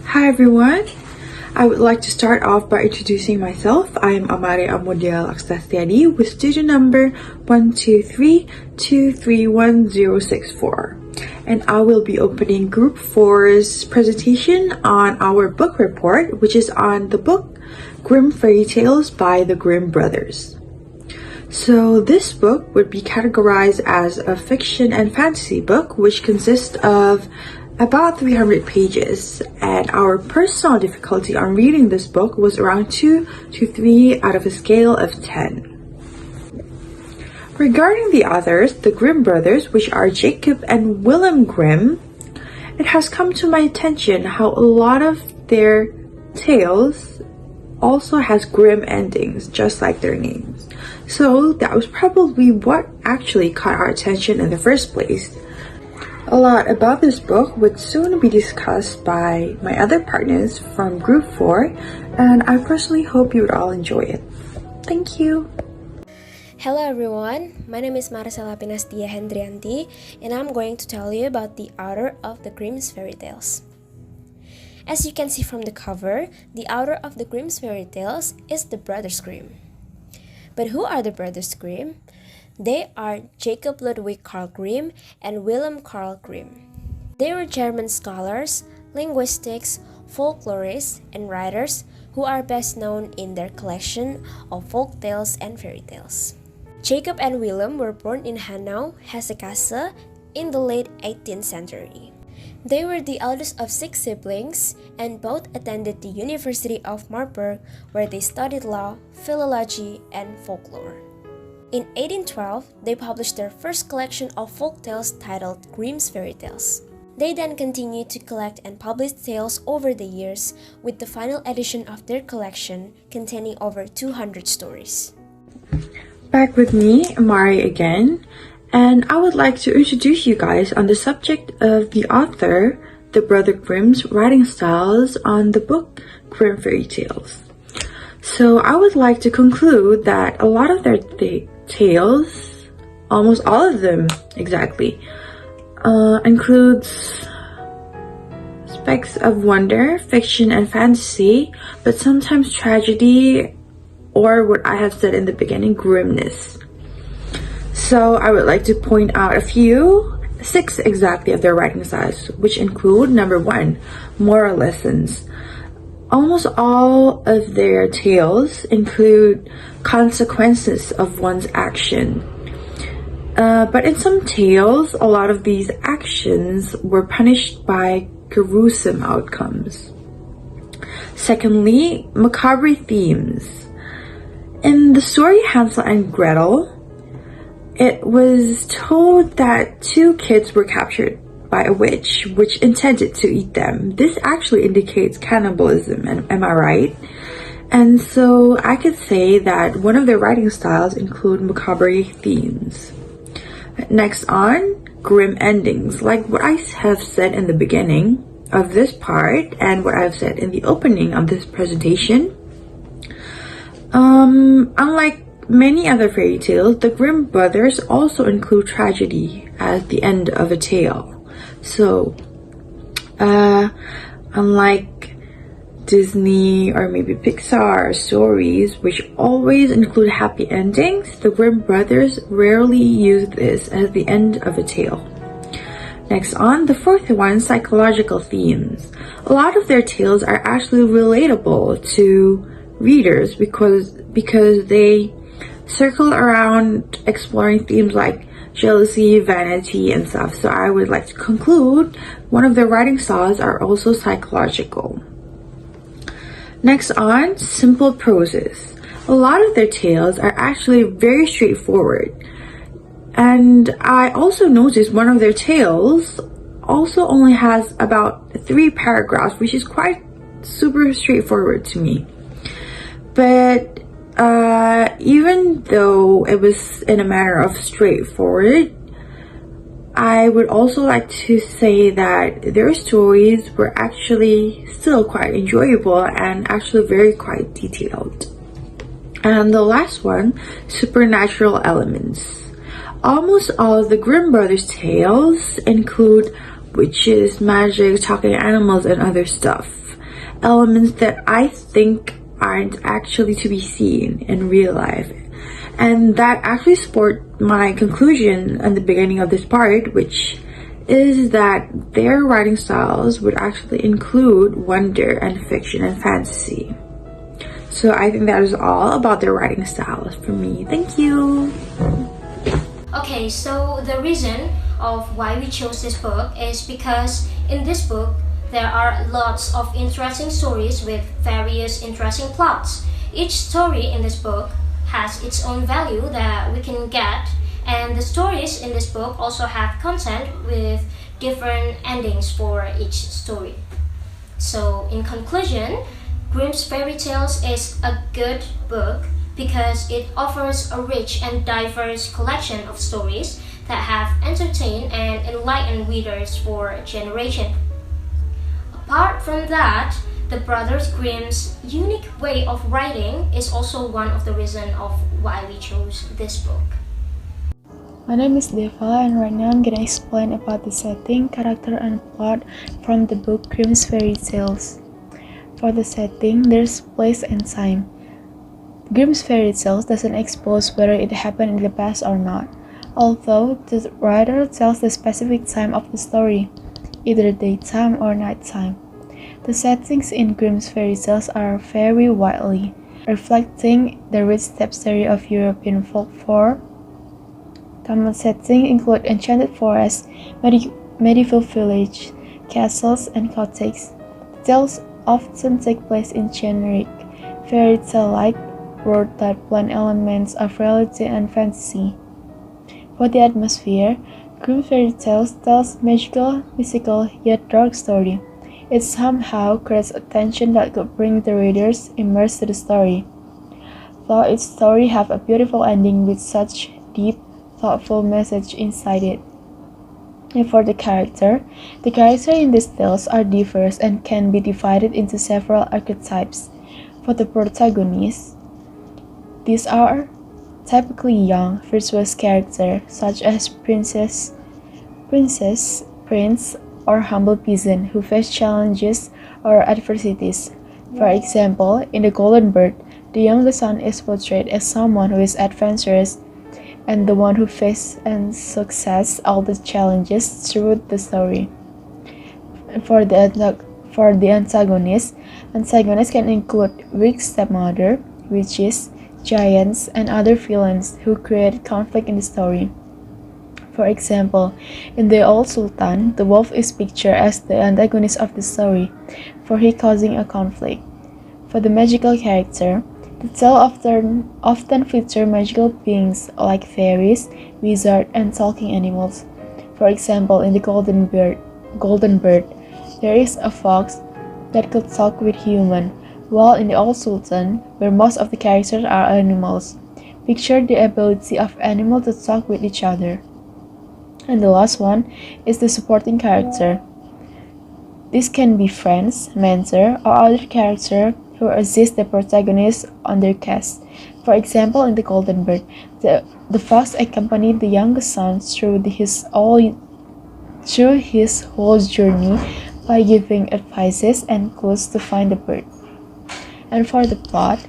Hi everyone! I would like to start off by introducing myself. I am Amare Laksita with student number 123231064. And I will be opening Group 4's presentation on our book report, which is on the book Grimm Fairy Tales by the Grimm Brothers. So this book would be categorized as a fiction and fantasy book, which consists of about 300 pages, and our personal difficulty on reading this book was around 2 to 3 out of a scale of 10. Regarding the authors, the Grimm brothers, which are Jacob and Willem Grimm, it has come to my attention how a lot of their tales also has Grimm endings, just like their names. So that was probably what actually caught our attention in the first place. A lot about this book would soon be discussed by my other partners from Group 4, and I personally hope you would all enjoy it. Thank you! Hello everyone, my name is Marcela Pinastia Hendriyanti, and I'm going to tell you about the author of the Grimm's fairy tales. As you can see from the cover, the author of the Grimm's fairy tales is the Brothers Grimm. But who are the Brothers Grimm? They are Jacob Ludwig Karl Grimm and Willem Karl Grimm. They were German scholars, linguistics, folklorists, and writers who are best known in their collection of folk tales and fairy tales. Jacob and Willem were born in Hanau, Hesse-Kassel, in the late 18th century. They were the eldest of 6 siblings and both attended the University of Marburg, where they studied law, philology, and folklore. In 1812, they published their first collection of folk tales titled Grimm's Fairy Tales. They then continued to collect and publish tales over the years, with the final edition of their collection containing over 200 stories. Back with me, Amare again, and I would like to introduce you guys on the subject of the author, the Brother Grimm's writing styles on the book Grimm Fairy Tales. So I would like to conclude that a lot of their tales, almost all of them exactly, includes specks of wonder, fiction and fantasy, but sometimes tragedy, or what I have said in the beginning, grimness. So I would like to point out a few, 6 exactly, of their writing styles, which include number 1, moral lessons. Almost all of their tales include consequences of one's action. But in some tales, a lot of these actions were punished by gruesome outcomes. Secondly, macabre themes. In the story Hansel and Gretel, it was told that 2 kids were captured by a witch, which intended to eat them. This actually indicates cannibalism, am I right? And so I could say that one of their writing styles include macabre themes. Next on, grim endings. Like what I have said in the beginning of this part and what I've said in the opening of this presentation, unlike many other fairy tales, the Grimm brothers also include tragedy at the end of a tale. So, unlike Disney or maybe Pixar stories, which always include happy endings, the Grimm brothers rarely use this as the end of a tale. Next on, the 4th one, psychological themes. A lot of their tales are actually relatable to readers because they circle around exploring themes like jealousy, vanity, and stuff. So I would like to conclude one of their writing styles are also psychological. Next on, simple proses. A lot of their tales are actually very straightforward. And I also noticed one of their tales also only has about 3 paragraphs, which is quite super straightforward to me. But even though it was in a manner of straightforward, I would also like to say that their stories were actually still quite enjoyable and actually very quite detailed. And the last one, supernatural elements. Almost all of the Grimm brothers' tales include witches, magic, talking animals, and other stuff. elements that I think aren't actually to be seen in real life. And that actually support my conclusion in the beginning of this part, which is that their writing styles would actually include wonder and fiction and fantasy. So I think that is all about their writing styles for me. Thank you. Okay, so the reason of why we chose this book is because in this book there are lots of interesting stories with various interesting plots. Each story in this book has its own value that we can get, and the stories in this book also have content with different endings for each story. So in conclusion, Grimm's Fairy Tales is a good book because it offers a rich and diverse collection of stories that have entertained and enlightened readers for a generation. Apart from that, the Brothers Grimm's unique way of writing is also one of the reasons of why we chose this book. My name is Devella, and right now I'm gonna explain about the setting, character, and plot from the book Grimm's Fairy Tales. For the setting, there's place and time. Grimm's Fairy Tales doesn't expose whether it happened in the past or not, although the writer tells the specific time of the story, either daytime or nighttime. The settings in Grimm's Fairy Tales are very widely, reflecting the rich tapestry of European folklore. Common settings include enchanted forests, medieval village, castles, and cottages. The tales often take place in generic, fairy tale-like world that blend elements of reality and fantasy. For the atmosphere, Grimm's Fairy Tales tells magical, mystical, yet dark story. It somehow creates a tension that could bring the readers immersed to the story. Though each story have a beautiful ending with such deep, thoughtful message inside it. And for the characters in these tales are diverse and can be divided into several archetypes. For the protagonists, these are typically young, virtuous characters such as princess, prince, or humble peasant who face challenges or adversities. For example, in The Golden Bird, the youngest son is portrayed as someone who is adventurous and the one who faces and success all the challenges through the story. And for the antagonists can include weak stepmother, witches, giants, and other villains who create conflict in the story. For example, in The Old Sultan, the wolf is pictured as the antagonist of the story, for he causing a conflict. For the magical character, the tale often feature magical beings like fairies, wizards, and talking animals. For example, in The Golden Bird, there is a fox that could talk with human, while in The Old Sultan, where most of the characters are animals, picture the ability of animals to talk with each other. And the last one is the supporting character. This can be friends, mentor, or other character who assist the protagonist on their quest. For example, in The Golden Bird, the fox accompanied the youngest son through his whole journey by giving advices and clues to find the bird. And for the plot,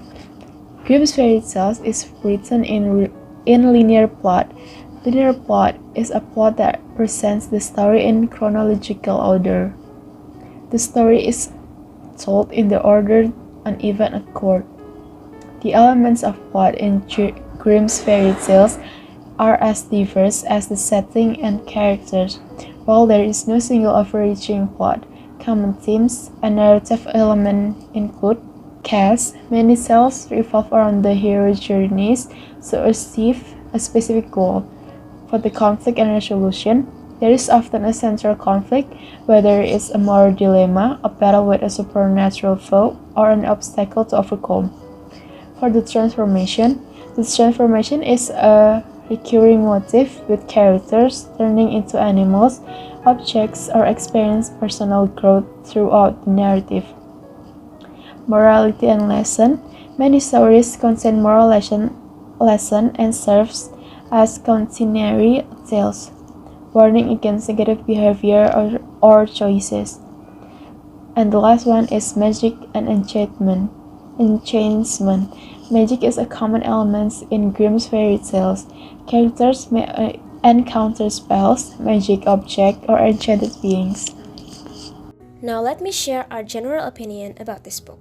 Grimm's Fairy Tales is written in linear plot. Linear plot is a plot that presents the story in chronological order. The story is told in the order an event occurred. The elements of plot in Grimm's Fairy Tales are as diverse as the setting and characters. While there is no single overarching plot, common themes and narrative elements include cast. Many tales revolve around the hero's journeys to achieve a specific goal. For the conflict and resolution, there is often a central conflict, whether it's a moral dilemma, a battle with a supernatural foe, or an obstacle to overcome. For the transformation is a recurring motif with characters turning into animals, objects, or experience personal growth throughout the narrative. Morality and lesson. Many stories contain moral lesson and serves as cautionary tales, warning against negative behavior or choices. And the last one is magic and enchantment. Enchantment. Magic is a common element in Grimm's fairy tales. Characters may encounter spells, magic objects, or enchanted beings. Now let me share our general opinion about this book.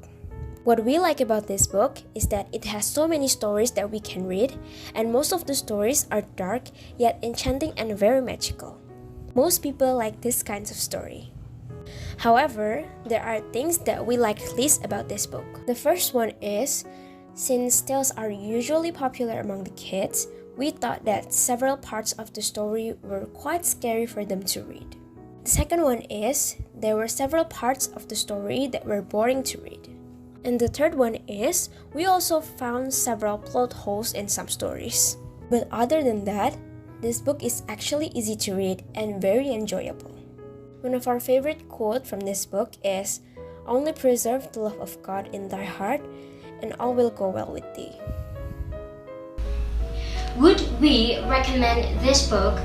What we like about this book is that it has so many stories that we can read, and most of the stories are dark yet enchanting and very magical. Most people like this kinds of story. However, there are things that we like least about this book. The first one is, since tales are usually popular among the kids, we thought that several parts of the story were quite scary for them to read. The second one is, there were several parts of the story that were boring to read. And the third one is, we also found several plot holes in some stories. But other than that, this book is actually easy to read and very enjoyable. One of our favorite quotes from this book is, "Only preserve the love of God in thy heart, and all will go well with thee." Would we recommend this book?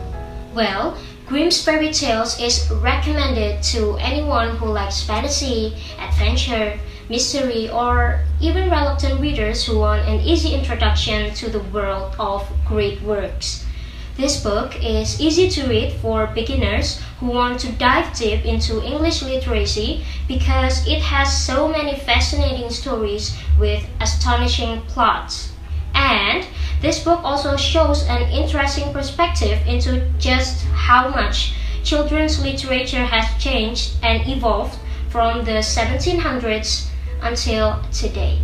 Well, Grimm's Fairy Tales is recommended to anyone who likes fantasy, adventure, mystery, or even reluctant readers who want an easy introduction to the world of great works. This book is easy to read for beginners who want to dive deep into English literacy because it has so many fascinating stories with astonishing plots. And this book also shows an interesting perspective into just how much children's literature has changed and evolved from the 1700s until today.